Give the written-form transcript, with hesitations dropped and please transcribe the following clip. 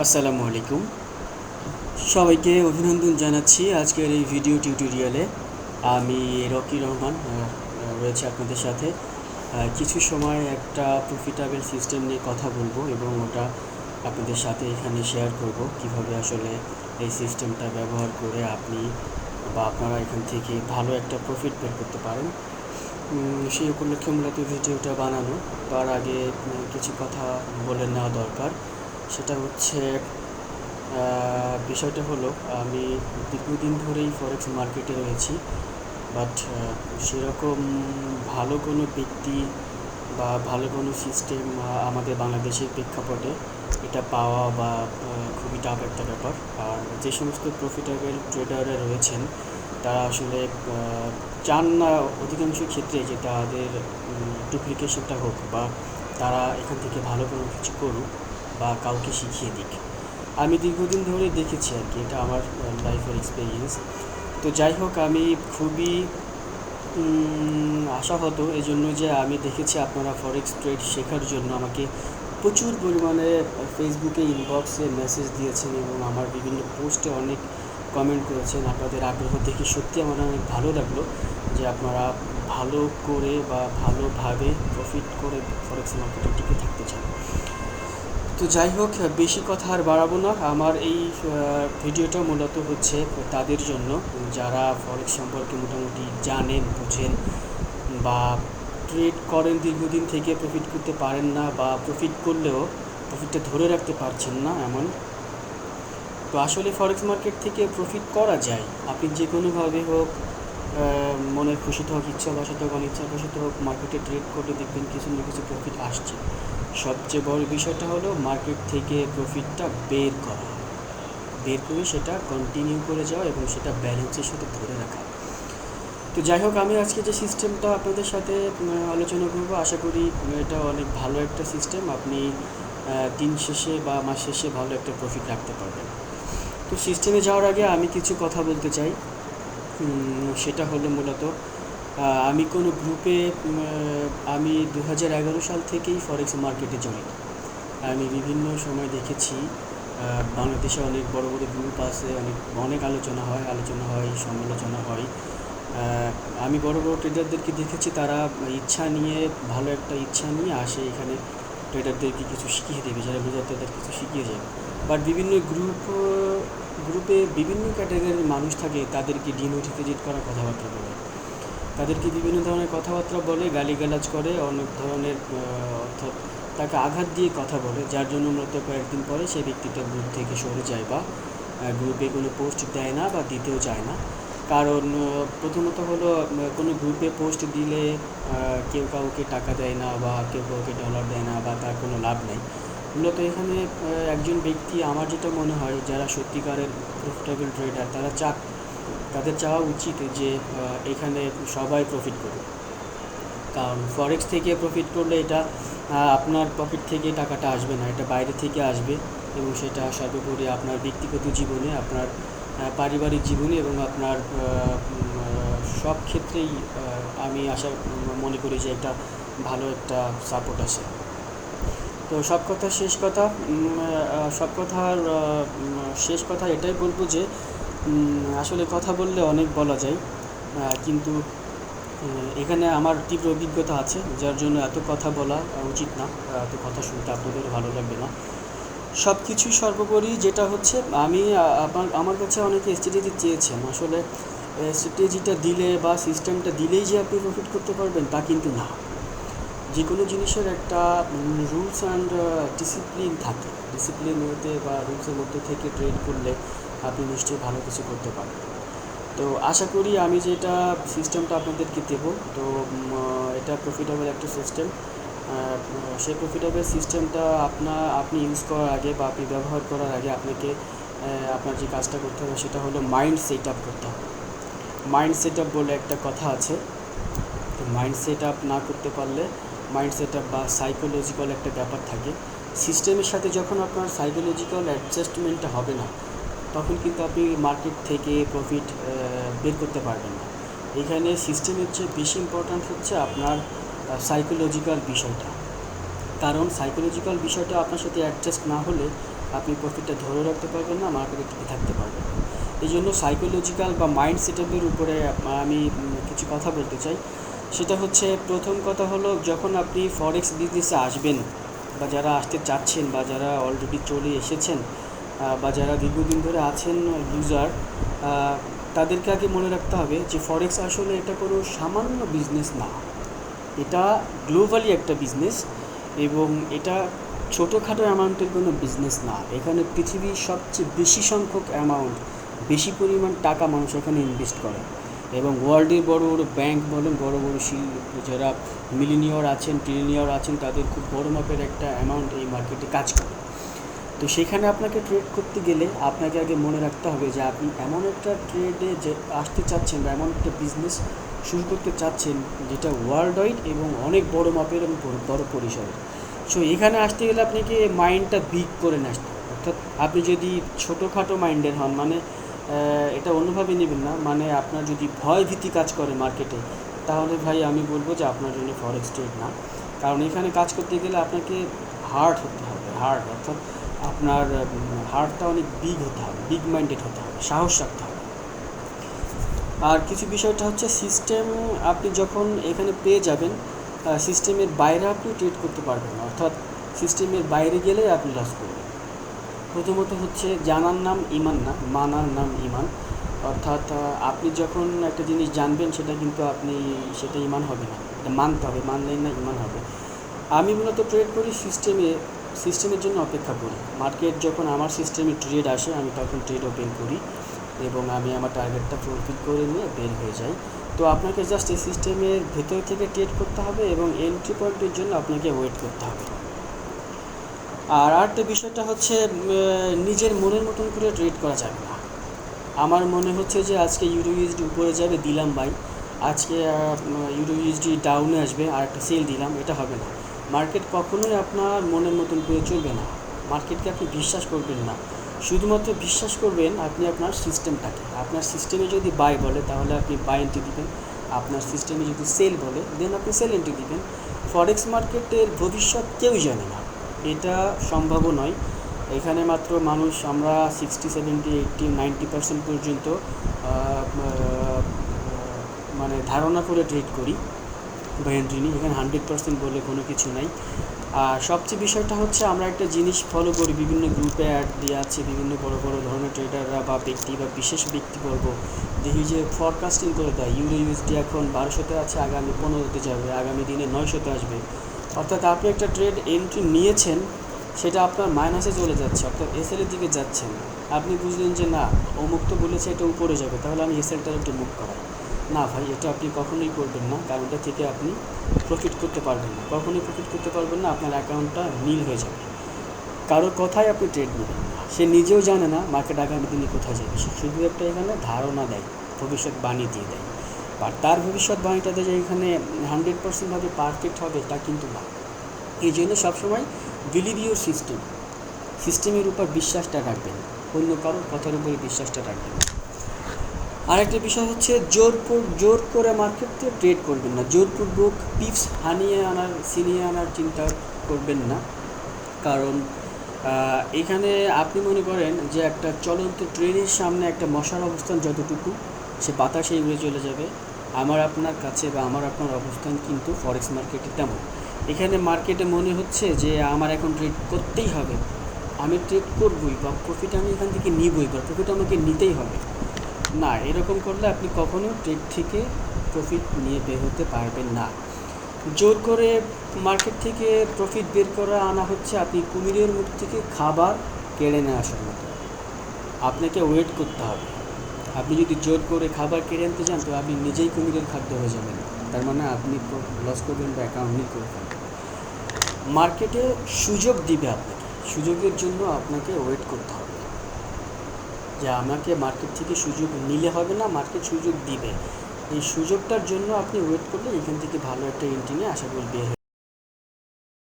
আসসালামু আলাইকুম। সবাইকে অভিনন্দন জানাচ্ছি আজকের এই ভিডিও টিউটোরিয়ালে। আমি রকি রহমান রয়েছে আপনাদের সাথে। কিছু সময় একটা প্রফিটেবল সিস্টেম নিয়ে কথা বলবো এবং ওটা আপনাদের সাথে এখানে শেয়ার করব, কিভাবে আসলে এই সিস্টেমটা ব্যবহার করে আপনি বা আপনারা এখান থেকে ভালো একটা প্রফিট বের করতে পারেন। সেই উপলক্ষে মূলত ভিডিওটা বানানো। তার আগে কিছু কথা বলে নেওয়া দরকার। সেটা হচ্ছে বিষয়টা হলো, আমি দীর্ঘদিন ধরেই ফরেক্স মার্কেটে রয়েছি, বাট সেরকম ভালো কোনো ব্যক্তি বা ভালো কোনো সিস্টেম আমাদের বাংলাদেশের প্রেক্ষাপটে এটা পাওয়া বা খুবই টাফ একটা ব্যাপার। আর যে সমস্ত প্রফিটেবল ট্রেডাররা রয়েছেন তারা আসলে চান না অধিকাংশ ক্ষেত্রে যে তাদের ডুপ্লিকেশনটা হোক বা তারা এখান থেকে ভালো কোনো কিছু করুক বা কাউকে শিখিয়ে দিক। আমি দীর্ঘদিন ধরে দেখেছি আর কি, এটা আমার লাইফের এক্সপিরিয়েন্স। তো যাই হোক, আমি খুবই আশাহত এই জন্য যে আমি দেখেছি আপনারা ফরেক্স ট্রেড শেখার জন্য আমাকে প্রচুর পরিমাণে ফেসবুকে ইনবক্সে মেসেজ দিয়েছেন এবং আমার বিভিন্ন পোস্টে অনেক কমেন্ট করেছেন। আপনাদের আগ্রহ দেখে সত্যি আমার অনেক ভালো লাগলো যে আপনারা ভালো করে বা ভালোভাবে প্রফিট করে ফরেক্স মার্কেটে টিকে থাকতে চান। তো যাই হোক, বেশি কথা আর বাড়াবো না। আমার এই ভিডিওটা মূলত হচ্ছে তাদের জন্য যারা ফরেক্স সম্পর্কে মোটামুটি জানেন, বুঝেন বা ট্রেড করেন, দীর্ঘদিন থেকে প্রফিট করতে পারেন না বা প্রফিট করলেও প্রফিটটা ধরে রাখতে পারছেন না এমন। তো আসলে ফরেক্স মার্কেট থেকে প্রফিট করা যায়, আপনি যে কোনোভাবে হোক, মনের খুশিতে হোক, ইচ্ছাবশত হোক, অনিচ্ছাবশত হোক, মার্কেটে ট্রেড করলে দেখবেন কিছু না কিছু প্রফিট আসছে। সবচেয়ে বড় বিষয়টা হলো মার্কেট থেকে প্রফিটটা বের করা, বের করে সেটা কন্টিনিউ করে যাওয়া এবং সেটা ব্যালেন্সের সাথে ধরে রাখা। তো যাই হোক, আমি আজকে যে সিস্টেমটা আপনাদের সাথে আলোচনা করব, আশা করি এটা অনেক ভালো একটা সিস্টেম। আপনি দিন শেষে বা মাস শেষে ভালো একটা প্রফিট রাখতে পারবেন। তো সিস্টেমে যাওয়ার আগে আমি কিছু কথা বলতে চাই। সেটা হলো মূলত আমি কোনো গ্রুপে আমি 2011 সাল থেকেই ফরেক্স মার্কেটে জড়িত। আমি বিভিন্ন সময় দেখেছি বাংলাদেশে অনেক বড় বড় গ্রুপ আছে, অনেক আলোচনা হয়, সমালোচনা হয়। আমি বড় বড় ট্রেডারদেরকে দেখেছি, তারা ভালো একটা ইচ্ছা নিয়ে আসে এখানে ট্রেডারদেরকে কিছু শিখিয়ে দেবে, যারা বোঝাতে তাদের কিছু শিখিয়ে যায়। বাট বিভিন্ন গ্রুপে বিভিন্ন ক্যাটাগরির মানুষ থাকে, তাদেরকে ডিমোটিভেট করার কথাবার্তা বলে, তাদেরকে বিভিন্ন ধরনের কথাবার্তা বলে, গালিগালাজ করে, অনেক ধরনের অর্থাৎ তাকে আঘাত দিয়ে কথা বলে, যার জন্য মূলত কয়েকদিন পরে সেই ব্যক্তিটা গ্রুপ থেকে সরে যায় বা গ্রুপে কোনো পোস্ট দেয় না বা দিতেও চায় না। কারণ প্রথমত হলো, কোনো গ্রুপে পোস্ট দিলে কেউ কাউকে টাকা দেয় না বা কেউ কাউকে ডলার দেয় না বা তার কোনো লাভ নেই। মূলত এখানে একজন ব্যক্তি, আমার যেটা মনে হয়, যারা সত্যিকারের প্রফিটেবল ট্রেডার তাদের চাওয়া উচিত যে এখানে সবাই প্রফিট করবে। কারণ ফরেক্স থেকে প্রফিট করলে এটা আপনার পকেট থেকে টাকাটা আসবে না, এটা বাইরে থেকে আসবে এবং সেটা সর্বোপরি আপনার ব্যক্তিগত জীবনে, আপনার পারিবারিক জীবনে এবং আপনার সব ক্ষেত্রেই আমি মনে করি যে এটা ভালো একটা সাপোর্ট আসে। তো সব কথার শেষ কথা এটাই বলবো যে আসলে কথা বললে অনেক বলা যায়, কিন্তু এখানে আমার তীব্র অভিজ্ঞতা আছে, যার জন্য এত কথা বলা উচিত না, এত কথা শুনতে আপনাদের ভালো লাগবে না। সব কিছুই সর্বোপরি যেটা হচ্ছে, আমার কাছে অনেকে স্ট্র্যাটেজি চেয়েছেন। আসলে স্ট্র্যাটেজিটা দিলে বা সিস্টেমটা দিলেই যে আপনি প্রফিট করতে পারবেন তা কিন্তু না। যে কোনো জিনিসের একটা রুলস অ্যান্ড ডিসিপ্লিন থাকে, ডিসিপ্লিন মধ্যে বা রুলসের মধ্যে থেকে ট্রেড করলে আপনি নিশ্চয়ই ভালো কিছু করতে পারবেন। তো আশা করি আমি যেটা সিস্টেমটা আপনাদেরকে দেবো, তো এটা প্রফিটেবল একটা সিস্টেম। সেই প্রফিটেবল সিস্টেমটা আপনি ইউজ করার আগে বা আপনি ব্যবহার করার আগে আপনার যে কাজটা করতে হবে সেটা হলো মাইন্ড সেট আপ করতে হবে। মাইন্ড সেট আপ বলে একটা কথা আছে। তো মাইন্ড সেট আপ না করতে পারলে, মাইন্ড সেট আপ বা সাইকোলজিক্যাল একটা ব্যাপার থাকে, সিস্টেমের সাথে যখন আপনার সাইকোলজিক্যাল অ্যাডজাস্টমেন্টটা হবে না, তখন কিন্তু আপনি মার্কেট থেকে প্রফিট বের করতে পারবেন না। এখানে সিস্টেমের চেয়ে বেশি ইম্পর্ট্যান্ট হচ্ছে আপনার সাইকোলজিক্যাল বিষয়টা। কারণ সাইকোলজিক্যাল বিষয়টা আপনার সাথে অ্যাডজাস্ট না হলে আপনি প্রফিটটা ধরে রাখতে পারবেন না, মার্কেটে টিকে থাকতে পারবেন না। এই জন্য সাইকোলজিক্যাল বা মাইন্ড সেটআপের উপরে আমি কিছু কথা বলতে চাই। সেটা হচ্ছে, প্রথম কথা হলো, যখন আপনি ফরেক্স বিজনেসে আসবেন বা যারা আসতে চাচ্ছেন বা যারা অলরেডি চলে এসেছেন বা যারা দীর্ঘদিন ধরে আছেন ইউজার, তাদেরকে আগে মনে রাখতে হবে যে ফরেক্স আসলে এটা কোনো সামান্য বিজনেস না, এটা গ্লোবালি একটা বিজনেস এবং এটা ছোটোখাটো অ্যামাউন্টের কোনো বিজনেস না। এখানে পৃথিবীর সবচেয়ে বেশি সংখ্যক অ্যামাউন্ট, বেশি পরিমাণ টাকা মানুষ এখানে ইনভেস্ট করে এবং ওয়ার্ল্ডের বড় বড় ব্যাংক বলেন, বড় বড় যারা মিলিনিয়র আছেন, ট্রিলিনিয়র আছেন, তাদের খুব বড় মাপের একটা অ্যামাউন্ট এই মার্কেটে কাজ করে। তো সেখানে আপনাকে ট্রেড করতে গেলে আপনাকে আগে মনে রাখতে হবে যে আপনি এমন একটা ট্রেডে যে আসতে চাচ্ছেন বা এমন একটা বিজনেস শুরু করতে চাচ্ছেন যেটা ওয়ার্ল্ড ওয়াইড এবং অনেক বড় মাপের এবং বড় পরিসরে। সো এখানে আসতে গেলে আপনাকে মাইন্ডটা বিগ করে নিয়ে আসতে হবে। অর্থাৎ আপনি যদি ছোটোখাটো মাইন্ডের হন, মানে এটা অন্যভাবে নেবেন না, মানে আপনার যদি ভয় ভীতি কাজ করে মার্কেটে, তাহলে ভাই আমি বলবো যে আপনার জন্য ফরেক্স ট্রেড না। কারণ এখানে কাজ করতে গেলে আপনাকে হার্ড হতে হবে, হার্ড অর্থাৎ আপনার হার্টটা অনেক বিগ হতে হবে, বিগ মাইন্ডেড হতে হবে, সাহস রাখতে হবে। আর কিছু বিষয়টা হচ্ছে, সিস্টেম আপনি যখন এখানে পেয়ে যাবেন, সিস্টেমের বাইরে আপনি ট্রেড করতে পারবেন না, অর্থাৎ সিস্টেমের বাইরে গেলেই আপনি লস করবেন। প্রথমত হচ্ছে, জানার নাম ইমান না, মানার নাম ইমান। অর্থাৎ আপনি যখন একটা জিনিস জানবেন সেটা ইমান হবে না, এটা মানতে হবে, মানলেই না ইমান হবে। আমি মূলত ট্রেড করি সিস্টেমের জন্য অপেক্ষা করি। মার্কেট যখন আমার সিস্টেমে ট্রেড আসে, আমি তখন ট্রেড ওপেন করি এবং আমি আমার টার্গেটটা ফুলফিল করে নিয়ে বের হয়ে যাই। তো আপনাকে জাস্ট এই সিস্টেমের ভেতর থেকে ট্রেড করতে হবে এবং এন্ট্রি পয়েন্টের জন্য আপনাকে ওয়েট করতে হবে। আর আরেকটা বিষয়টা হচ্ছে, নিজের মনের মতন করে ট্রেড করা যাবে না। আমার মনে হচ্ছে যে আজকে ইউরো ইউএসডি উপরে যাবে, দিলাম বাই। আজকে ইউরো ইউএসডি ডাউনে আসবে, আর একটা সেল দিলাম, এটা হবে না। মার্কেট কখনোই আপনার মনের মতন করে চলবে না। মার্কেটকে আপনি বিশ্বাস করবেন না, শুধুমাত্র বিশ্বাস করবেন আপনি আপনার সিস্টেমটাকে। আপনার সিস্টেমে যদি বাই বলে তাহলে আপনি বাই এন্ট্রি দিবেন, আপনার সিস্টেমে যদি সেল বলে দেন আপনি সেল এন্ট্রি দিবেন। ফরেক্স মার্কেটের ভবিষ্যৎ কেউ জানে না, এটা সম্ভবও নয়। এখানে মাত্র মানুষ, আমরা 60, 70, 80, 90% পর্যন্ত মানে ধারণা করে ট্রেড করি বা এন্ট্রি নিই। এখানে 100% বলে কোনো কিছু নাই। আর সবচেয়ে বিষয়টা হচ্ছে, আমরা একটা জিনিস ফলো করি, বিভিন্ন গ্রুপে অ্যাড দিয়ে আছে বিভিন্ন বড় বড় ধরনের ট্রেডাররা বা ব্যক্তি বা বিশেষ ব্যক্তিবর্গ, দেখি যে ফরকাস্টিং করে দেয়, ইউরো ইউএসডি এখন 1200-তে আছে, আগামী 15-তে যাবে, আগামী দিনে 900-তে আসবে। অর্থাৎ আপনি একটা ট্রেড এন্ট্রি নিয়েছেন, সেটা আপনার মাইনাসে চলে যাচ্ছে, অর্থাৎ এসএলের দিকে যাচ্ছেন। আপনি বুঝলেন যে না, অমুক তো বলেছে এটা উপরে যাবে, তাহলে আমি এসএলটার একটু মুভ করাই। না ভাই, এটা আপনি কখনোই করবেন না, কারণ এটা থেকে আপনি প্রফিট করতে পারবেন না, কখনোই প্রফিট করতে পারবেন না। আপনার অ্যাকাউন্টটা নীল হয়ে যাবে। কারোর কথায় আপনি ট্রেড নেবেন না, সে নিজেও জানে না মার্কেট আগামী দিনে কোথায় যাবে, সে শুধু একটা এখানে ধারণা দেয়, ভবিষ্যৎবাণী দিয়ে দেয়। আর তার ভবিষ্যৎবাণীটাতে যে এখানে 100%ভাবে পারফেক্ট হবে তা কিন্তু না। এই জন্য সবসময় বিলিভ ইউর সিস্টেমের উপর বিশ্বাসটা রাখবেন, অন্য কারোর কথার উপরে বিশ্বাসটা রাখবেন। আরেকটা বিষয় হচ্ছে, জোর করে মার্কেটে ট্রেড করবেন না, জোরপূর্বক পিপস ছিনিয়ে আনার চিন্তা করবেন না। কারণ এখানে আপনি মনে করেন যে একটা চলন্ত ট্রেনের সামনে একটা মশার অবস্থান যতটুকু, সে বাতাসে উড়ে চলে যাবে। আমার আপনার কাছে বা আমার আপনার অবস্থান কিন্তু ফরেক্স মার্কেটে তেমন। এখানে মার্কেটে মনে হচ্ছে যে আমার এখন ট্রেড করতেই হবে, আমি ট্রেড করবই বা প্রফিট আমি এখান থেকে নিবই বা প্রফিট আমাকে নিতেই হবে। না, এরকম করলে আপনি কখনো ট্রেড থেকে প্রফিট নিয়ে বের হতে পারবেন না। জোর করে মার্কেট থেকে প্রফিট বের করা আনা হচ্ছে আপনি কুমিরের মুখ থেকে খাবার কেড়ে নিয়ে আসার মতো। আপনাকে ওয়েট করতে হবে। আপনি যদি জোর করে খাবার কেড়ে আনতে চান, তো আপনি নিজেই কুমিরের খাদ্য হয়ে যাবেন, তার মানে আপনি লস করবেন বা অ্যাকাউন্ট নীল করে ফেলবেন। মার্কেটে সুযোগ দিবে আপনাকে, সুযোগের জন্য আপনাকে ওয়েট করতে হবে যে আমাকে মার্কেট থেকে সুযোগ নিলে হবে না, মার্কেট সুযোগ দিবে। এই সুযোগটার জন্য আপনি ওয়েট করলে এখান থেকে ভালো একটা এন্ট্রি নিয়ে আশা করি বের